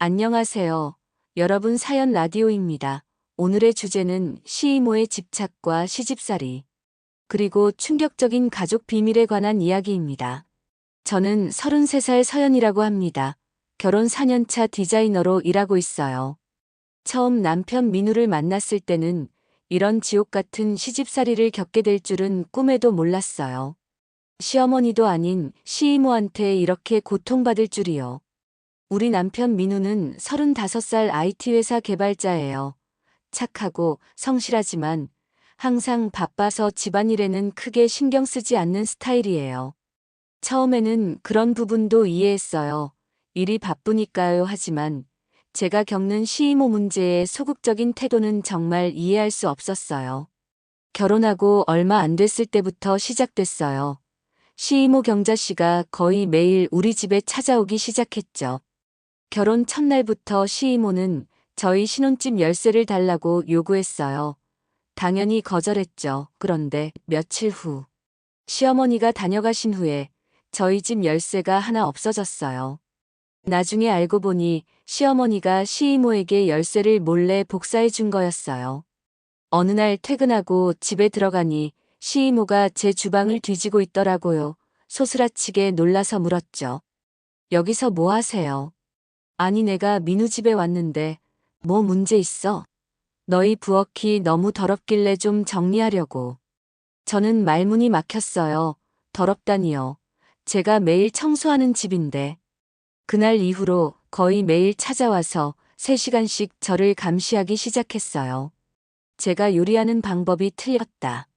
안녕하세요. 여러분 사연 라디오입니다. 오늘의 주제는 시이모의 집착과 시집살이, 그리고 충격적인 가족 비밀에 관한 이야기입니다. 저는 33살 서연이라고 합니다. 결혼 4년차 디자이너로 일하고 있어요. 처음 남편 민우를 만났을 때는 이런 지옥 같은 시집살이를 겪게 될 줄은 꿈에도 몰랐어요. 시어머니도 아닌 시이모한테 이렇게 고통받을 줄이요. 우리 남편 민우는 35살 IT 회사 개발자예요. 착하고 성실하지만 항상 바빠서 집안일에는 크게 신경 쓰지 않는 스타일이에요. 처음에는 그런 부분도 이해했어요. 일이 바쁘니까요 하지만 제가 겪는 시이모 문제의 소극적인 태도는 정말 이해할 수 없었어요. 결혼하고 얼마 안 됐을 때부터 시작됐어요. 시이모 경자 씨가 거의 매일 우리 집에 찾아오기 시작했죠. 결혼 첫날부터 시이모는 저희 신혼집 열쇠를 달라고 요구했어요. 당연히 거절했죠. 그런데 며칠 후, 시어머니가 다녀가신 후에 저희 집 열쇠가 하나 없어졌어요. 나중에 알고 보니 시어머니가 시이모에게 열쇠를 몰래 복사해 준 거였어요. 어느 날 퇴근하고 집에 들어가니 시이모가 제 주방을 뒤지고 있더라고요. 소스라치게 놀라서 물었죠. 여기서 뭐 하세요? 아니 내가 민우 집에 왔는데 뭐 문제 있어? 너희 부엌이 너무 더럽길래 좀 정리하려고. 저는 말문이 막혔어요. 더럽다니요. 제가 매일 청소하는 집인데. 그날 이후로 거의 매일 찾아와서 3시간씩 저를 감시하기 시작했어요. 제가 요리하는 방법이 틀렸다.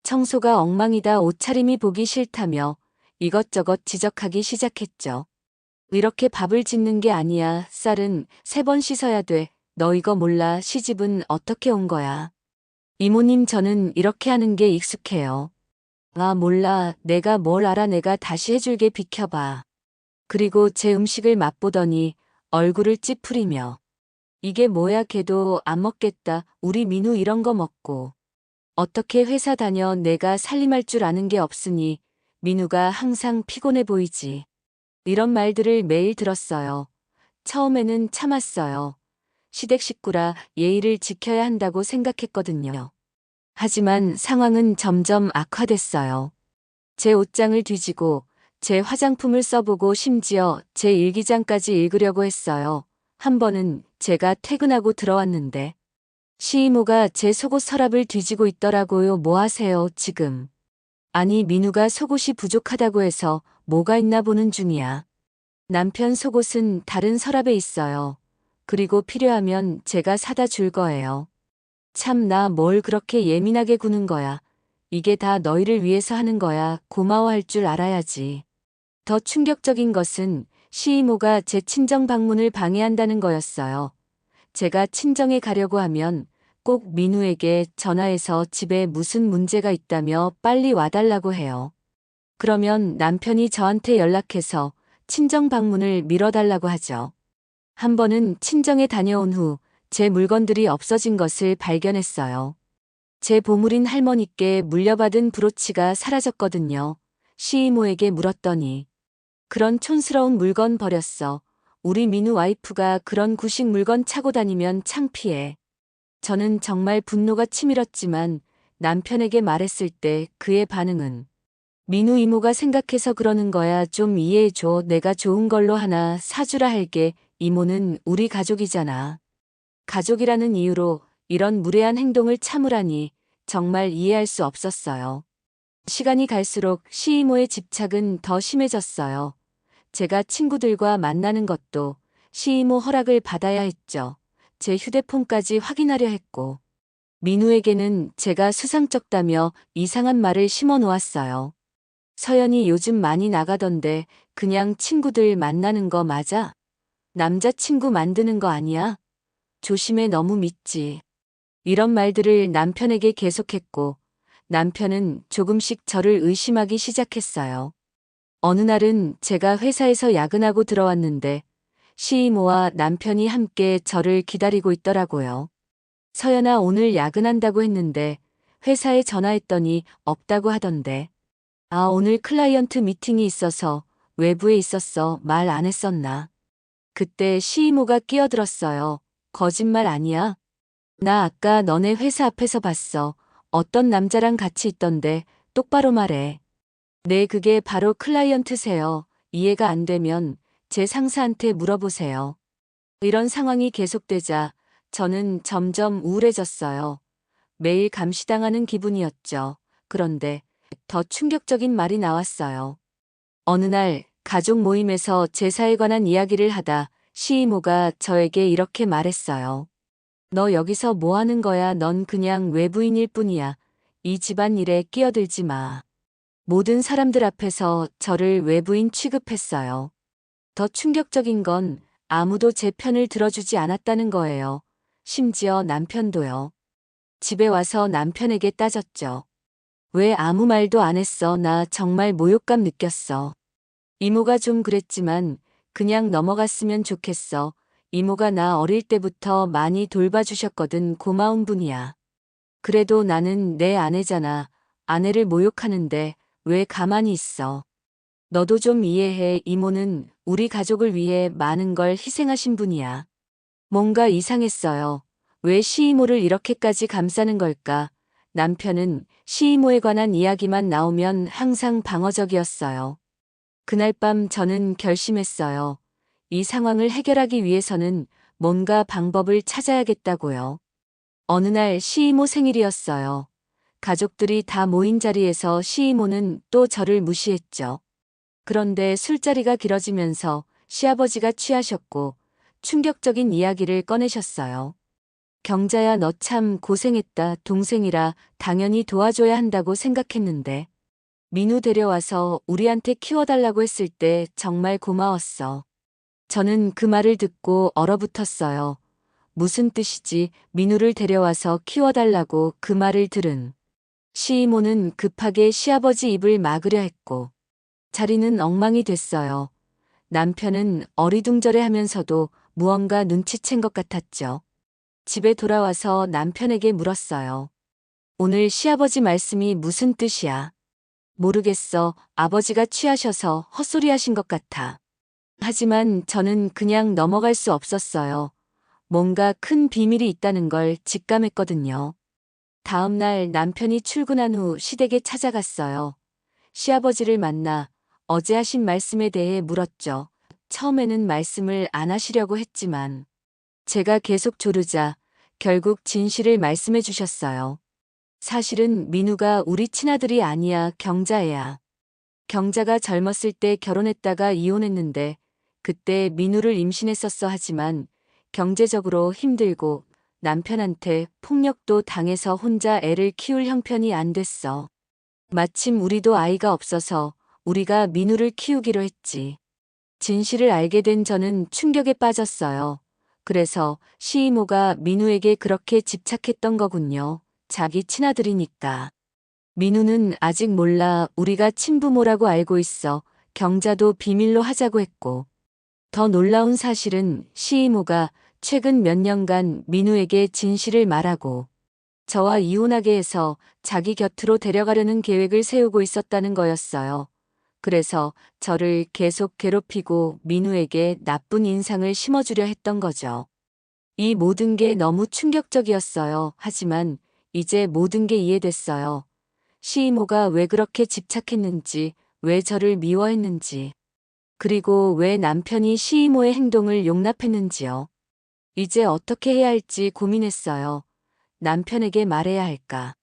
청소가 엉망이다, 옷차림이 보기 싫다며 이것저것 지적하기 시작했죠. 이렇게 밥을 짓는 게 아니야. 쌀은 3번 씻어야 돼. 너 이거 몰라. 시집은 어떻게 온 거야? 이모님 저는 이렇게 하는 게 익숙해요. 아 몰라. 내가 뭘 알아. 내가 다시 해줄게. 비켜봐. 그리고 제 음식을 맛보더니 얼굴을 찌푸리며 이게 뭐야. 걔도 안 먹겠다. 우리 민우 이런 거 먹고. 어떻게 회사 다녀. 내가 살림할 줄 아는 게 없으니 민우가 항상 피곤해 보이지. 이런 말들을 매일 들었어요. 처음에는 참았어요. 시댁 식구라 예의를 지켜야 한다고 생각했거든요. 하지만 상황은 점점 악화됐어요. 제 옷장을 뒤지고 제 화장품을 써보고 심지어 제 일기장까지 읽으려고 했어요. 한 번은 제가 퇴근하고 들어왔는데 시이모가 제 속옷 서랍을 뒤지고 있더라고요. 뭐 하세요, 지금? 아니, 민우가 속옷이 부족하다고 해서 뭐가 있나 보는 중이야. 남편 속옷은 다른 서랍에 있어요. 그리고 필요하면 제가 사다 줄 거예요. 참 나 뭘 그렇게 예민하게 구는 거야. 이게 다 너희를 위해서 하는 거야. 고마워할 줄 알아야지. 더 충격적인 것은 시이모가 제 친정 방문을 방해한다는 거였어요. 제가 친정에 가려고 하면 꼭 민우에게 전화해서 집에 무슨 문제가 있다며 빨리 와달라고 해요. 그러면 남편이 저한테 연락해서 친정 방문을 미뤄달라고 하죠. 한 번은 친정에 다녀온 후 제 물건들이 없어진 것을 발견했어요. 제 보물인 할머니께 물려받은 브로치가 사라졌거든요. 시이모에게 물었더니 그런 촌스러운 물건 버렸어. 우리 민우 와이프가 그런 구식 물건 차고 다니면 창피해. 저는 정말 분노가 치밀었지만 남편에게 말했을 때 그의 반응은 민우 이모가 생각해서 그러는 거야. 좀 이해해줘. 내가 좋은 걸로 하나 사주라 할게. 이모는 우리 가족이잖아. 가족이라는 이유로 이런 무례한 행동을 참으라니 정말 이해할 수 없었어요. 시간이 갈수록 시이모의 집착은 더 심해졌어요. 제가 친구들과 만나는 것도 시이모 허락을 받아야 했죠. 제 휴대폰까지 확인하려 했고, 민우에게는 제가 수상쩍다며 이상한 말을 심어 놓았어요. 서연이 요즘 많이 나가던데 그냥 친구들 만나는 거 맞아? 남자친구 만드는 거 아니야? 조심해 너무 믿지. 이런 말들을 남편에게 계속했고 남편은 조금씩 저를 의심하기 시작했어요. 어느 날은 제가 회사에서 야근하고 들어왔는데 시이모와 남편이 함께 저를 기다리고 있더라고요. 서연아 오늘 야근한다고 했는데 회사에 전화했더니 없다고 하던데. 아 오늘 클라이언트 미팅이 있어서 외부에 있었어. 말 안 했었나? 그때 시이모가 끼어들었어요. 거짓말 아니야? 나 아까 너네 회사 앞에서 봤어. 어떤 남자랑 같이 있던데 똑바로 말해. 네, 그게 바로 클라이언트세요. 이해가 안 되면 제 상사한테 물어보세요. 이런 상황이 계속되자 저는 점점 우울해졌어요. 매일 감시당하는 기분이었죠. 그런데 더 충격적인 말이 나왔어요. 어느 날 가족 모임에서 제사에 관한 이야기를 하다 시이모가 저에게 이렇게 말했어요. 너 여기서 뭐 하는 거야? 넌 그냥 외부인일 뿐이야. 이 집안 일에 끼어들지 마. 모든 사람들 앞에서 저를 외부인 취급했어요. 더 충격적인 건 아무도 제 편을 들어주지 않았다는 거예요. 심지어 남편도요. 집에 와서 남편에게 따졌죠. 왜 아무 말도 안 했어? 나 정말 모욕감 느꼈어. 이모가 좀 그랬지만 그냥 넘어갔으면 좋겠어. 이모가 나 어릴 때부터 많이 돌봐주셨거든. 고마운 분이야. 그래도 나는 내 아내잖아. 아내를 모욕하는데 왜 가만히 있어? 너도 좀 이해해. 이모는 우리 가족을 위해 많은 걸 희생하신 분이야. 뭔가 이상했어요. 왜 시이모를 이렇게까지 감싸는 걸까? 남편은 시이모에 관한 이야기만 나오면 항상 방어적이었어요. 그날 밤 저는 결심했어요. 이 상황을 해결하기 위해서는 뭔가 방법을 찾아야겠다고요. 어느 날 시이모 생일이었어요. 가족들이 다 모인 자리에서 시이모는 또 저를 무시했죠. 그런데 술자리가 길어지면서 시아버지가 취하셨고 충격적인 이야기를 꺼내셨어요. 경자야, 너 참 고생했다. 동생이라 당연히 도와줘야 한다고 생각했는데. 민우 데려와서 우리한테 키워달라고 했을 때 정말 고마웠어. 저는 그 말을 듣고 얼어붙었어요. 무슨 뜻이지? 민우를 데려와서 키워달라고 그 말을 들은. 시이모는 급하게 시아버지 입을 막으려 했고 자리는 엉망이 됐어요. 남편은 어리둥절해 하면서도 무언가 눈치챈 것 같았죠. 집에 돌아와서 남편에게 물었어요. 오늘 시아버지 말씀이 무슨 뜻이야? 모르겠어. 아버지가 취하셔서 헛소리하신 것 같아. 하지만 저는 그냥 넘어갈 수 없었어요. 뭔가 큰 비밀이 있다는 걸 직감했거든요. 다음 날 남편이 출근한 후 시댁에 찾아갔어요. 시아버지를 만나 어제 하신 말씀에 대해 물었죠. 처음에는 말씀을 안 하시려고 했지만 제가 계속 조르자 결국 진실을 말씀해 주셨어요. 사실은 민우가 우리 친아들이 아니야. 경자애야. 경자가 젊었을 때 결혼했다가 이혼했는데 그때 민우를 임신했었어. 하지만 경제적으로 힘들고 남편한테 폭력도 당해서 혼자 애를 키울 형편이 안 됐어. 마침 우리도 아이가 없어서 우리가 민우를 키우기로 했지. 진실을 알게 된 저는 충격에 빠졌어요. 그래서 시이모가 민우에게 그렇게 집착했던 거군요. 자기 친아들이니까. 민우는 아직 몰라. 우리가 친부모라고 알고 있어. 경자도 비밀로 하자고 했고. 더 놀라운 사실은 시이모가 최근 몇 년간 민우에게 진실을 말하고 저와 이혼하게 해서 자기 곁으로 데려가려는 계획을 세우고 있었다는 거였어요. 그래서 저를 계속 괴롭히고 민우에게 나쁜 인상을 심어주려 했던 거죠. 이 모든 게 너무 충격적이었어요. 하지만 이제 모든 게 이해됐어요. 시이모가 왜 그렇게 집착했는지, 왜 저를 미워했는지, 그리고 왜 남편이 시이모의 행동을 용납했는지요. 이제 어떻게 해야 할지 고민했어요. 남편에게 말해야 할까?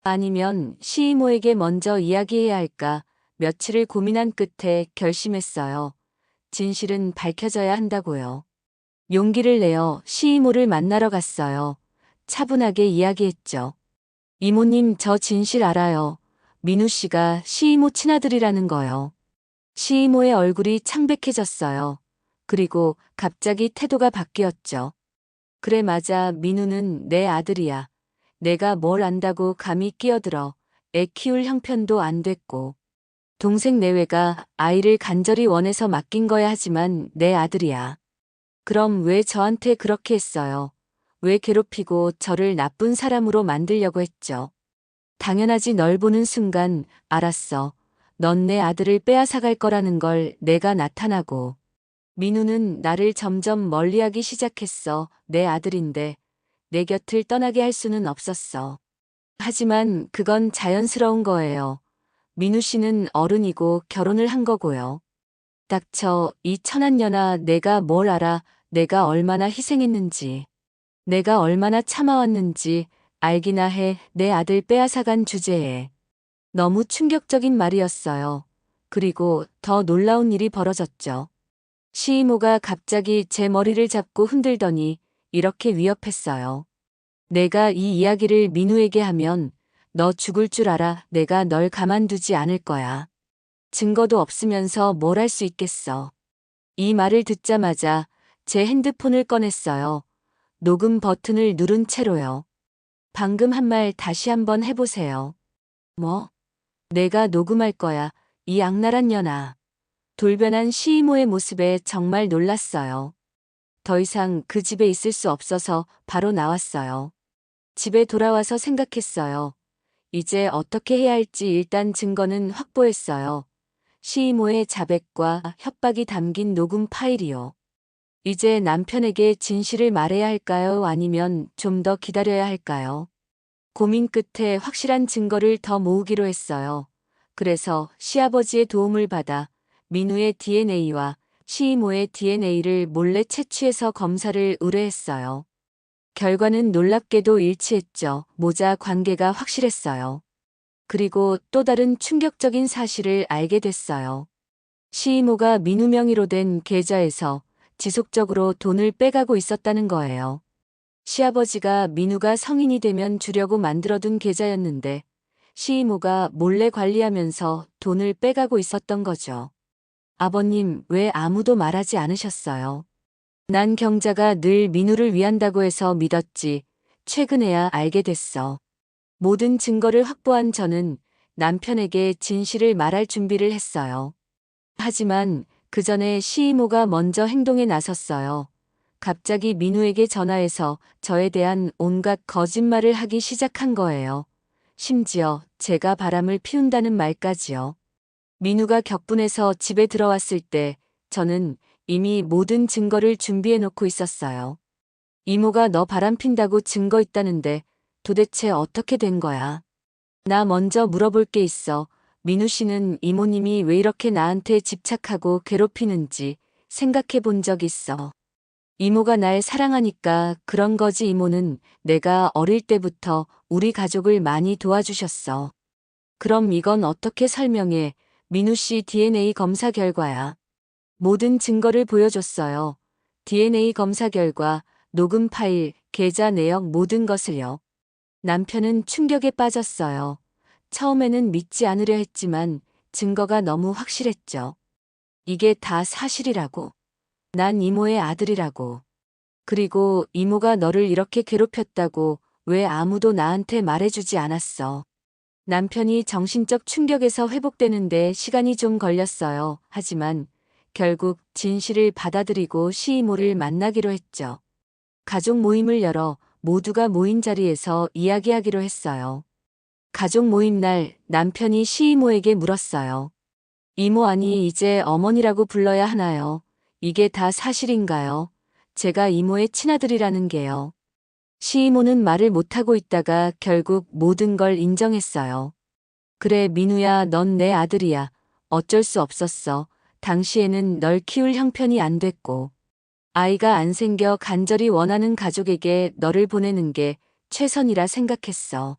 아니면 시이모에게 먼저 이야기해야 할까? 며칠을 고민한 끝에 결심했어요. 진실은 밝혀져야 한다고요. 용기를 내어 시이모를 만나러 갔어요. 차분하게 이야기했죠. 이모님, 저 진실 알아요. 민우 씨가 시이모 친아들이라는 거요. 시이모의 얼굴이 창백해졌어요. 그리고 갑자기 태도가 바뀌었죠. 그래, 맞아. 민우는 내 아들이야. 내가 뭘 안다고 감히 끼어들어. 애 키울 형편도 안 됐고. 동생 내외가 아이를 간절히 원해서 맡긴 거야. 하지만 내 아들이야. 그럼 왜 저한테 그렇게 했어요? 왜 괴롭히고 저를 나쁜 사람으로 만들려고 했죠? 당연하지. 널 보는 순간 알았어. 넌 내 아들을 빼앗아갈 거라는 걸. 내가 나타나고 민우는 나를 점점 멀리하기 시작했어. 내 아들인데 내 곁을 떠나게 할 수는 없었어. 하지만 그건 자연스러운 거예요. 민우 씨는 어른이고 결혼을 한 거고요. 닥쳐, 이 천한년아, 내가 뭘 알아? 내가 얼마나 희생했는지, 내가 얼마나 참아왔는지 알기나 해. 내 아들 빼앗아간 주제에. 너무 충격적인 말이었어요. 그리고 더 놀라운 일이 벌어졌죠. 시이모가 갑자기 제 머리를 잡고 흔들더니 이렇게 위협했어요. 내가 이 이야기를 민우에게 하면 너 죽을 줄 알아. 내가 널 가만두지 않을 거야. 증거도 없으면서 뭘 할 수 있겠어. 이 말을 듣자마자 제 핸드폰을 꺼냈어요. 녹음 버튼을 누른 채로요. 방금 한 말 다시 한번 해보세요. 뭐? 내가 녹음할 거야. 이 악랄한 년아. 돌변한 시이모의 모습에 정말 놀랐어요. 더 이상 그 집에 있을 수 없어서 바로 나왔어요. 집에 돌아와서 생각했어요. 이제 어떻게 해야 할지 일단 증거는 확보했어요. 시이모의 자백과 협박이 담긴 녹음 파일이요. 이제 남편에게 진실을 말해야 할까요? 아니면 좀 더 기다려야 할까요? 고민 끝에 확실한 증거를 더 모으기로 했어요. 그래서 시아버지의 도움을 받아 민우의 DNA와 시이모의 DNA를 몰래 채취해서 검사를 의뢰했어요. 결과는 놀랍게도 일치했죠. 모자 관계가 확실했어요. 그리고 또 다른 충격적인 사실을 알게 됐어요. 시이모가 민우 명의로 된 계좌에서 지속적으로 돈을 빼가고 있었다는 거예요. 시아버지가 민우가 성인이 되면 주려고 만들어둔 계좌였는데 시이모가 몰래 관리하면서 돈을 빼가고 있었던 거죠. 아버님, 왜 아무도 말하지 않으셨어요? 난 경자가 늘 민우를 위한다고 해서 믿었지. 최근에야 알게 됐어. 모든 증거를 확보한 저는 남편에게 진실을 말할 준비를 했어요. 하지만 그 전에 시이모가 먼저 행동에 나섰어요. 갑자기 민우에게 전화해서 저에 대한 온갖 거짓말을 하기 시작한 거예요. 심지어 제가 바람을 피운다는 말까지요. 민우가 격분해서 집에 들어왔을 때 저는 이미 모든 증거를 준비해 놓고 있었어요. 이모가 너 바람 핀다고 증거 있다는데 도대체 어떻게 된 거야? 나 먼저 물어볼 게 있어. 민우 씨는 이모님이 왜 이렇게 나한테 집착하고 괴롭히는지 생각해 본 적 있어. 이모가 날 사랑하니까 그런 거지. 이모는 내가 어릴 때부터 우리 가족을 많이 도와주셨어. 그럼 이건 어떻게 설명해? 민우 씨 DNA 검사 결과야. 모든 증거를 보여줬어요. DNA 검사 결과, 녹음 파일, 계좌 내역 모든 것을요. 남편은 충격에 빠졌어요. 처음에는 믿지 않으려 했지만 증거가 너무 확실했죠. 이게 다 사실이라고. 난 이모의 아들이라고. 그리고 이모가 너를 이렇게 괴롭혔다고 왜 아무도 나한테 말해주지 않았어. 남편이 정신적 충격에서 회복되는데 시간이 좀 걸렸어요. 하지만 결국 진실을 받아들이고 시이모를 만나기로 했죠. 가족 모임을 열어 모두가 모인 자리에서 이야기하기로 했어요. 가족 모임 날 남편이 시이모에게 물었어요. 이모 아니 이제 어머니라고 불러야 하나요? 이게 다 사실인가요? 제가 이모의 친아들이라는 게요. 시이모는 말을 못하고 있다가 결국 모든 걸 인정했어요. 그래 민우야 넌 내 아들이야. 어쩔 수 없었어. 당시에는 널 키울 형편이 안 됐고. 아이가 안 생겨 간절히 원하는 가족에게 너를 보내는 게 최선이라 생각했어.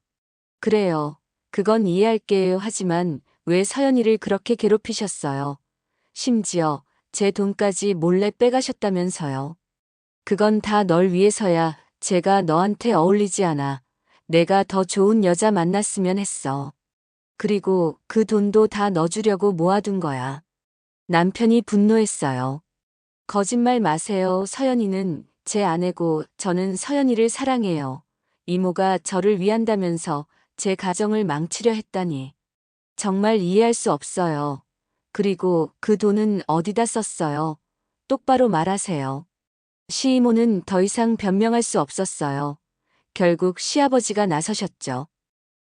그래요. 그건 이해할게요. 하지만 왜 서연이를 그렇게 괴롭히셨어요? 심지어 제 돈까지 몰래 빼가셨다면서요. 그건 다 널 위해서야. 제가 너한테 어울리지 않아. 내가 더 좋은 여자 만났으면 했어. 그리고 그 돈도 다 넣어주려고 모아둔 거야. 남편이 분노했어요. 거짓말 마세요. 서연이는 제 아내고 저는 서연이를 사랑해요. 이모가 저를 위한다면서 제 가정을 망치려 했다니. 정말 이해할 수 없어요. 그리고 그 돈은 어디다 썼어요? 똑바로 말하세요. 시이모는 더 이상 변명할 수 없었어요. 결국 시아버지가 나서셨죠.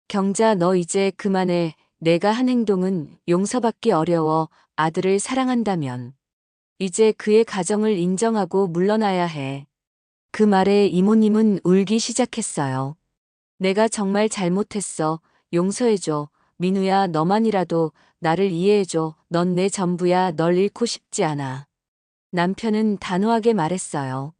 경자 너 이제 그만해. 내가 한 행동은 용서받기 어려워. 아들을 사랑한다면. 이제 그의 가정을 인정하고 물러나야 해. 그 말에 이모님은 울기 시작했어요. 내가 정말 잘못했어. 용서해줘. 민우야, 너만이라도 나를 이해해줘. 넌 내 전부야. 널 잃고 싶지 않아. 남편은 단호하게 말했어요.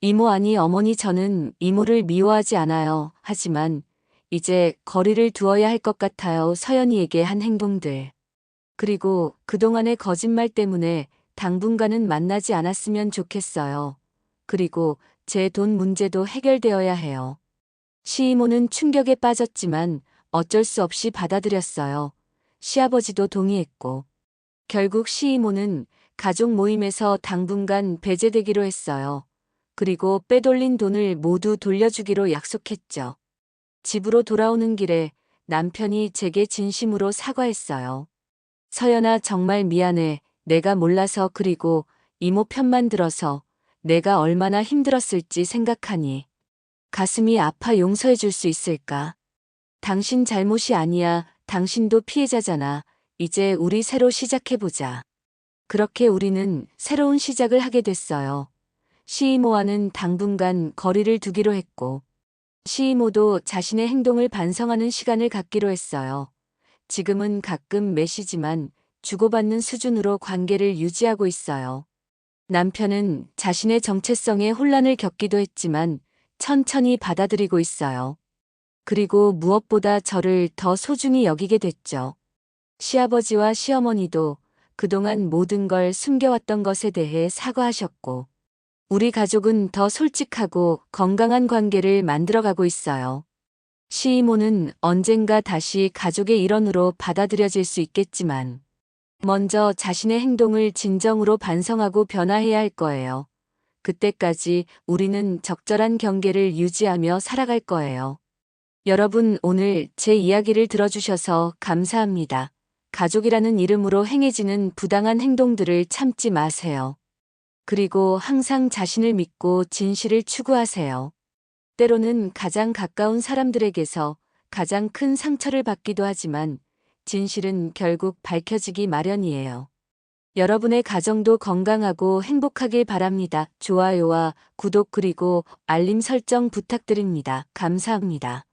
이모 아니 어머니 저는 이모를 미워하지 않아요. 하지만 이제 거리를 두어야 할 것 같아요. 서연이에게 한 행동들. 그리고 그동안의 거짓말 때문에 당분간은 만나지 않았으면 좋겠어요. 그리고 제 돈 문제도 해결되어야 해요. 시이모는 충격에 빠졌지만 어쩔 수 없이 받아들였어요. 시아버지도 동의했고. 결국 시이모는 가족 모임에서 당분간 배제되기로 했어요. 그리고 빼돌린 돈을 모두 돌려주기로 약속했죠. 집으로 돌아오는 길에 남편이 제게 진심으로 사과했어요. 서연아, 정말 미안해. 내가 몰라서. 그리고 이모 편만 들어서 내가 얼마나 힘들었을지 생각하니 가슴이 아파. 용서해 줄 수 있을까? 당신 잘못이 아니야. 당신도 피해자잖아. 이제 우리 새로 시작해보자. 그렇게 우리는 새로운 시작을 하게 됐어요. 시이모와는 당분간 거리를 두기로 했고, 시이모도 자신의 행동을 반성하는 시간을 갖기로 했어요. 지금은 가끔 메시지만 주고받는 수준으로 관계를 유지하고 있어요. 남편은 자신의 정체성에 혼란을 겪기도 했지만 천천히 받아들이고 있어요. 그리고 무엇보다 저를 더 소중히 여기게 됐죠. 시아버지와 시어머니도 그동안 모든 걸 숨겨왔던 것에 대해 사과하셨고, 우리 가족은 더 솔직하고 건강한 관계를 만들어가고 있어요. 시이모는 언젠가 다시 가족의 일원으로 받아들여질 수 있겠지만, 먼저 자신의 행동을 진정으로 반성하고 변화해야 할 거예요. 그때까지 우리는 적절한 경계를 유지하며 살아갈 거예요. 여러분, 오늘 제 이야기를 들어주셔서 감사합니다. 가족이라는 이름으로 행해지는 부당한 행동들을 참지 마세요. 그리고 항상 자신을 믿고 진실을 추구하세요. 때로는 가장 가까운 사람들에게서 가장 큰 상처를 받기도 하지만 진실은 결국 밝혀지기 마련이에요. 여러분의 가정도 건강하고 행복하길 바랍니다. 좋아요와 구독 그리고 알림 설정 부탁드립니다. 감사합니다.